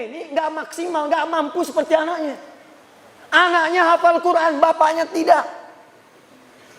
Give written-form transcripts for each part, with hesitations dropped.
ini nggak maksimal, nggak mampu seperti anaknya. Anaknya hafal Quran, bapaknya tidak.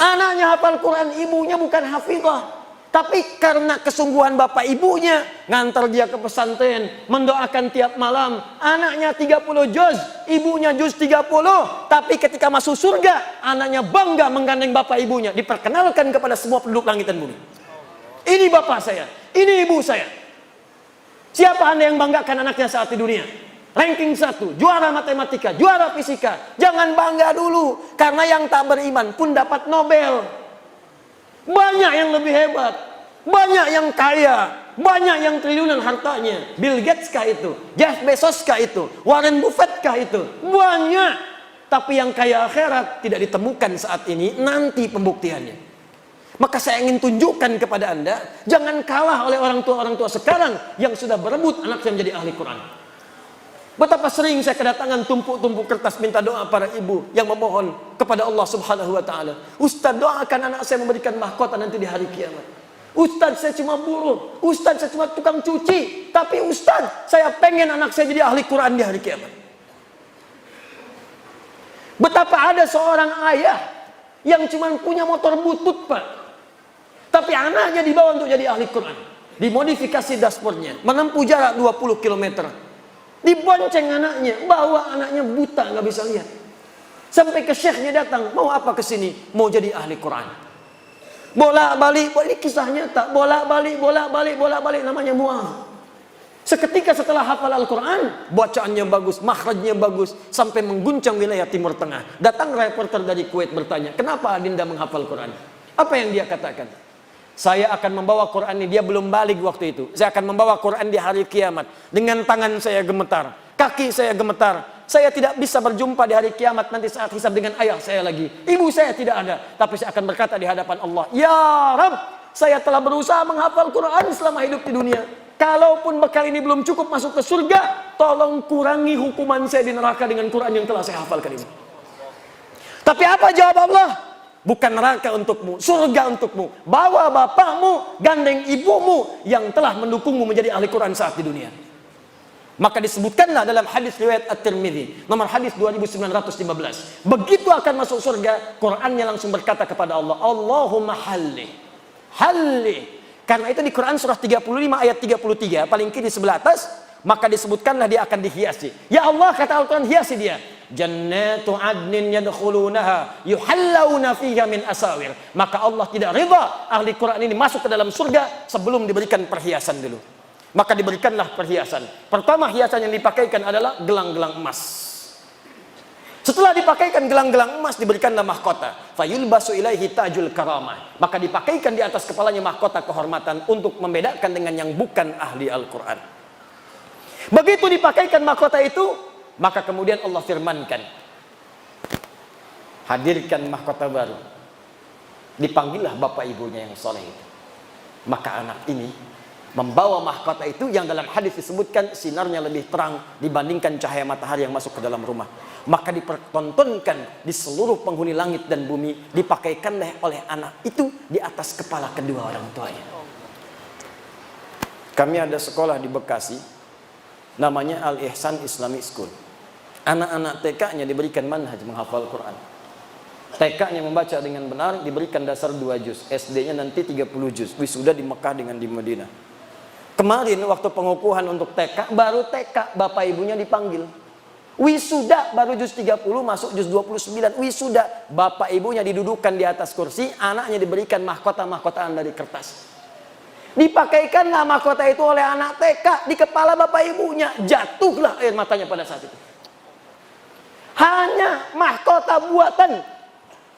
Anaknya hafal Quran, ibunya bukan hafizah. Tapi karena kesungguhan bapak ibunya, ngantar dia ke pesantren, mendoakan tiap malam. Anaknya 30 juz, ibunya juz 30. Tapi ketika masuk surga, anaknya bangga menggandeng bapak ibunya. Diperkenalkan kepada semua penduduk langit dan bumi. Ini bapak saya, ini ibu saya. Siapa Anda yang banggakan anaknya saat di dunia? Ranking 1, juara matematika, juara fisika. Jangan bangga dulu, karena yang tak beriman pun dapat Nobel. Banyak yang lebih hebat, banyak yang kaya, banyak yang triliunan hartanya. Bill Gates kah itu? Jeff Bezos kah itu? Warren Buffett kah itu? Banyak. Tapi yang kaya akhirat tidak ditemukan saat ini, nanti pembuktiannya. Maka saya ingin tunjukkan kepada Anda, jangan kalah oleh orang tua sekarang yang sudah berebut anak saya menjadi ahli Quran. Betapa sering saya kedatangan tumpuk-tumpuk kertas minta doa para ibu yang memohon kepada Allah Subhanahu wa taala. Ustaz, doakan anak saya memberikan mahkota nanti di hari kiamat. Ustaz, saya cuma buruh. Ustaz, saya cuma tukang cuci. Tapi Ustaz, saya pengen anak saya jadi ahli Quran di hari kiamat. Betapa ada seorang ayah yang cuma punya motor butut, Pak. Tapi anaknya dibawa untuk jadi ahli Quran. Dimodifikasi dashboardnya, menempuh jarak 20 km. Dibonceng anaknya, bawa anaknya buta, nggak bisa lihat. Sampai ke syekhnya datang, mau apa ke sini? Mau jadi ahli Quran. Bolak-balik, ini kisah nyata. Bolak-balik, namanya Mu'adz. Seketika setelah hafal Al-Quran, bacaannya bagus, makhrajnya bagus, sampai mengguncang wilayah Timur Tengah. Datang reporter dari Kuwait bertanya, kenapa Adinda menghafal Quran? Apa yang dia katakan? Saya akan membawa Quran ini, dia belum balik waktu itu. Saya akan membawa Quran di hari kiamat. Dengan tangan saya gemetar, kaki saya gemetar. Saya tidak bisa berjumpa di hari kiamat nanti saat hisab dengan ayah saya lagi. Ibu saya tidak ada. Tapi saya akan berkata di hadapan Allah, ya Rabb, saya telah berusaha menghafal Quran selama hidup di dunia. Kalaupun bekal ini belum cukup masuk ke surga, tolong kurangi hukuman saya di neraka dengan Quran yang telah saya hafalkan ini. Tapi apa jawab Allah? Bukan neraka untukmu, surga untukmu. Bawa bapakmu, gandeng ibumu yang telah mendukungmu menjadi ahli Quran saat di dunia. Maka disebutkanlah dalam hadis riwayat At-Tirmidzi, nomor hadis 2915. Begitu akan masuk surga, Qurannya langsung berkata kepada Allah, Allahumma halli. Karena itu di Quran surah 35 ayat 33, paling kiri sebelah atas, maka disebutkanlah dia akan dihiasi. Ya Allah, kata Al-Quran, hiasi dia. Jannatu adnin yadkhulunaha yuhallawna fiha min asawir. Maka Allah tidak ridha ahli Quran ini masuk ke dalam surga sebelum diberikan perhiasan dulu. Maka diberikanlah perhiasan. Pertama hiasan yang dipakaikan adalah gelang-gelang emas. Setelah dipakaikan gelang-gelang emas, diberikanlah mahkota. Fayulbasu ilaihi tajul karamah. Maka dipakaikan di atas kepalanya mahkota kehormatan untuk membedakan dengan yang bukan ahli Al-Quran. Begitu dipakaikan mahkota itu, maka kemudian Allah firmankan, hadirkan mahkota baru. Dipanggillah bapak ibunya yang soleh itu. Maka anak ini membawa mahkota itu yang dalam hadis disebutkan sinarnya lebih terang dibandingkan cahaya matahari yang masuk ke dalam rumah. Maka dipertontonkan di seluruh penghuni langit dan bumi, dipakaikanlah oleh anak itu di atas kepala kedua orang tuanya. Kami ada sekolah di Bekasi, namanya Al-Ihsan Islamic School. Anak-anak TK-nya diberikan manhaj menghafal Quran. TK-nya membaca dengan benar, diberikan dasar 2 juz. SD-nya nanti 30 juz. Wisuda di Mekah dengan di Madinah. Kemarin waktu pengukuhan untuk TK, baru TK bapak ibunya dipanggil. Wisuda baru juz 30 masuk juz 29. Wisuda bapak ibunya didudukan di atas kursi, anaknya diberikan mahkota-mahkotaan dari kertas. Dipakaikanlah mahkota itu oleh anak TK di kepala bapak ibunya. Jatuhlah air matanya pada saat itu. Hanya mahkota buatan,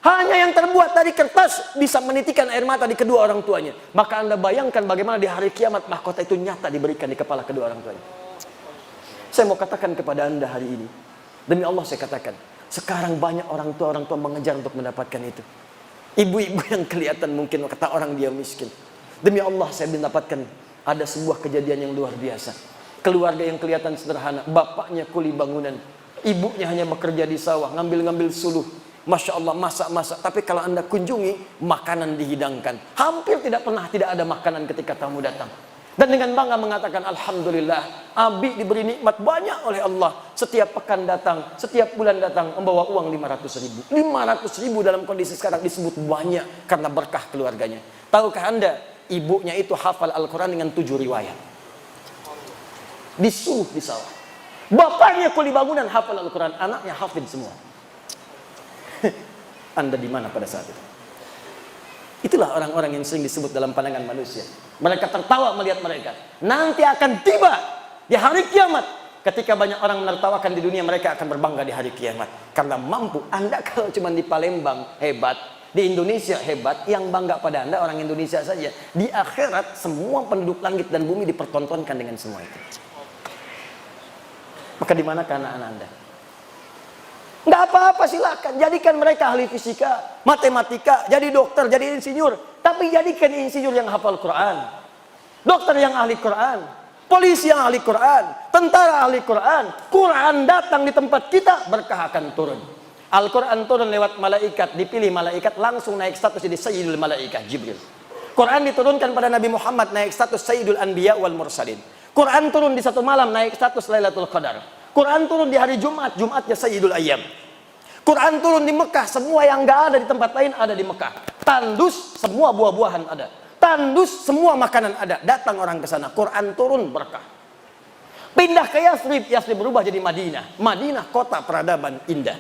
hanya yang terbuat dari kertas bisa menitikan air mata di kedua orang tuanya. Maka Anda bayangkan bagaimana di hari kiamat mahkota itu nyata diberikan di kepala kedua orang tuanya. Saya mau katakan kepada Anda hari ini, demi Allah saya katakan, sekarang banyak orang tua mengejar untuk mendapatkan itu. Ibu-ibu yang kelihatan mungkin kata orang dia miskin. Demi Allah saya mendapatkan ada sebuah kejadian yang luar biasa. Keluarga yang kelihatan sederhana, bapaknya kuli bangunan, ibunya hanya bekerja di sawah, ngambil-ngambil suluh. Masya Allah, masak-masak. Tapi kalau Anda kunjungi, makanan dihidangkan. Hampir tidak pernah tidak ada makanan ketika tamu datang. Dan dengan bangga mengatakan, alhamdulillah, Abi diberi nikmat banyak oleh Allah. Setiap pekan datang, setiap bulan datang, membawa uang 500 ribu. 500 ribu dalam kondisi sekarang disebut banyak karena berkah keluarganya. Tahukah Anda, ibunya itu hafal Al-Quran dengan 7 riwayat. Disuruh di sawah. Bapaknya kuli bangunan hafal Al-Quran, anaknya hafid semua. Anda di mana pada saat itu? Itulah orang-orang yang sering disebut dalam pandangan manusia. Mereka tertawa melihat mereka. Nanti akan tiba di hari kiamat. Ketika banyak orang menertawakan di dunia, mereka akan berbangga di hari kiamat. Karena mampu. Anda kalau cuma di Palembang hebat, di Indonesia hebat, yang bangga pada Anda orang Indonesia saja. Di akhirat semua penduduk langit dan bumi dipertontonkan dengan semua itu. Maka di mana anak-anak Anda? Nggak apa-apa, silakan. Jadikan mereka ahli fisika, matematika, jadi dokter, jadi insinyur. Tapi jadikan insinyur yang hafal Quran, dokter yang ahli Quran, polisi yang ahli Quran, tentara ahli Quran. Quran datang di tempat kita, berkah akan turun. Al-Quran turun lewat malaikat, dipilih malaikat, langsung naik status jadi Sayyidul Malaikat Jibril. Quran diturunkan pada Nabi Muhammad, naik status Sayyidul Anbiya wal Mursalin. Quran turun di satu malam, naik status Lailatul Qadar. Quran turun di hari Jumat, Jumatnya Sayyidul Ayyam. Quran turun di Mekah, semua yang nggak ada di tempat lain ada di Mekah. Tandus, semua buah-buahan ada. Tandus, semua makanan ada. Datang orang ke sana, Quran turun berkah. Pindah ke Yathrib, Yathrib berubah jadi Madinah. Madinah kota peradaban indah.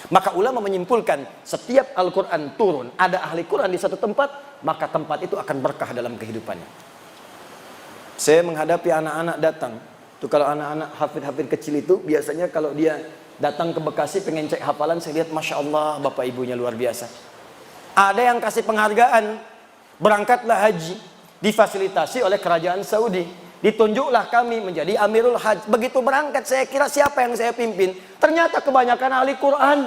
Maka ulama menyimpulkan, setiap Al-Quran turun, ada ahli Quran di satu tempat, maka tempat itu akan berkah dalam kehidupannya. Saya menghadapi anak-anak datang. Tuh kalau anak-anak hafid-hafid kecil itu biasanya kalau dia datang ke Bekasi pengen cek hafalan, saya lihat Masya Allah bapak ibunya luar biasa. Ada yang kasih penghargaan, berangkatlah haji, difasilitasi oleh kerajaan Saudi, ditunjuklah kami menjadi Amirul Hajj. Begitu berangkat saya kira siapa yang saya pimpin, ternyata kebanyakan ahli Quran.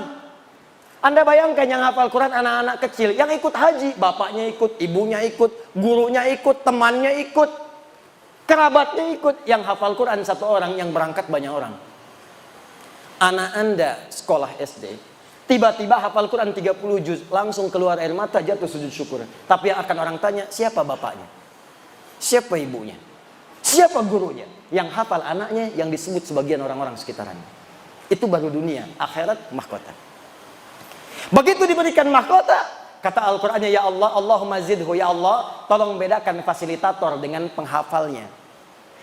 Anda bayangkan yang hafal Quran anak-anak kecil, yang ikut haji, bapaknya ikut, ibunya ikut, gurunya ikut, temannya ikut, kerabatnya ikut. Yang hafal Quran satu orang, yang berangkat banyak orang. Anak Anda sekolah SD, tiba-tiba hafal Quran 30 juz, langsung keluar air mata, jatuh sujud syukur. Tapi yang akan orang tanya, siapa bapaknya? Siapa ibunya? Siapa gurunya? Yang hafal anaknya, yang disebut sebagian orang-orang sekitarannya. Itu baru dunia, akhirat mahkota. Begitu diberikan mahkota, kata Al-Qur'annya, ya Allah, Allahumma zidhu, ya Allah, tolong bedakan fasilitator dengan penghafalnya.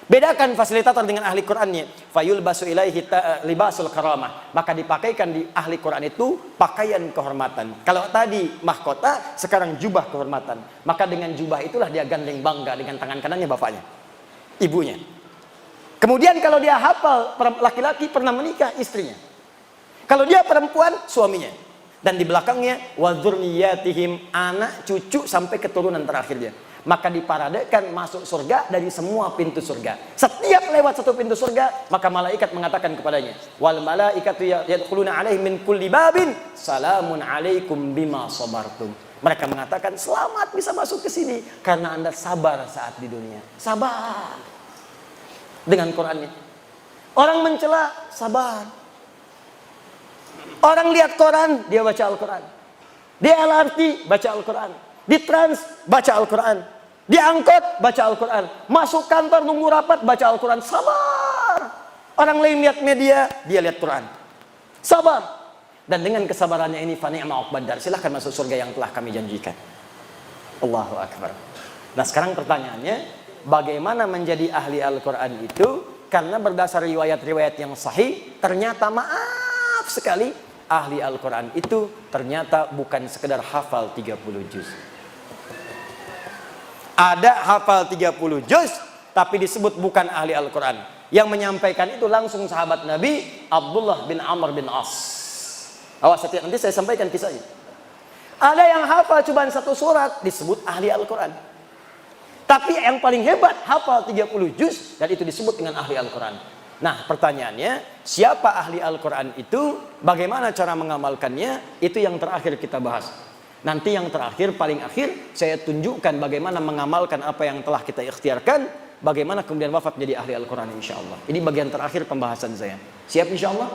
Bedakan fasilitator dengan ahli Qurannya. Fayul basu ilaihi libasul karamah. Maka dipakaikan di ahli Quran itu pakaian kehormatan. Kalau tadi mahkota, sekarang jubah kehormatan. Maka dengan jubah itulah dia gandeng bangga dengan tangan kanannya bapaknya, ibunya. Kemudian kalau dia hafal, laki-laki pernah menikah, istrinya. Kalau dia perempuan, suaminya. Dan di belakangnya wa dzurriyyatihim, anak cucu sampai keturunan terakhir dia. Maka diparadekan masuk surga dari semua pintu surga. Setiap lewat satu pintu surga, maka malaikat mengatakan kepadanya, wal malaikatu yadkhuluna alaihim min kulli babin salamun alaikum bima sabartum. Mereka mengatakan, selamat bisa masuk ke sini karena Anda sabar saat di dunia. Sabar. Dengan Qurannya. Orang mencela, sabar. Orang lihat Quran, dia baca Al-Quran. Di LRT, baca Al-Quran. Di trans, baca Al-Quran. Di angkot, baca Al-Quran. Masuk kantor, nunggu rapat, baca Al-Quran. Sabar. Orang lain lihat media, dia lihat Quran. Sabar. Dan dengan kesabarannya ini, fani'ma uqbad dar, silahkan masuk surga yang telah kami janjikan. Allahu Akbar. Nah sekarang pertanyaannya, bagaimana menjadi ahli Al-Quran itu? Karena berdasar riwayat-riwayat yang sahih, ternyata maaf sekali, ahli Al-Quran itu ternyata bukan sekedar hafal 30 juz. Ada hafal 30 juz, tapi disebut bukan ahli Al-Quran. Yang menyampaikan itu langsung sahabat Nabi, Abdullah bin Amr bin As. Awas, nanti saya sampaikan kisahnya. Ada yang hafal cuma satu surat, disebut ahli Al-Quran. Tapi yang paling hebat, hafal 30 juz, dan itu disebut dengan ahli Al-Quran. Nah pertanyaannya, siapa ahli Al-Quran itu? Bagaimana cara mengamalkannya? Itu yang terakhir kita bahas. Nanti yang terakhir, paling akhir, saya tunjukkan bagaimana mengamalkan apa yang telah kita ikhtiarkan. Bagaimana kemudian wafat menjadi ahli Al-Quran insya Allah. Ini bagian terakhir pembahasan saya. Siap insya Allah?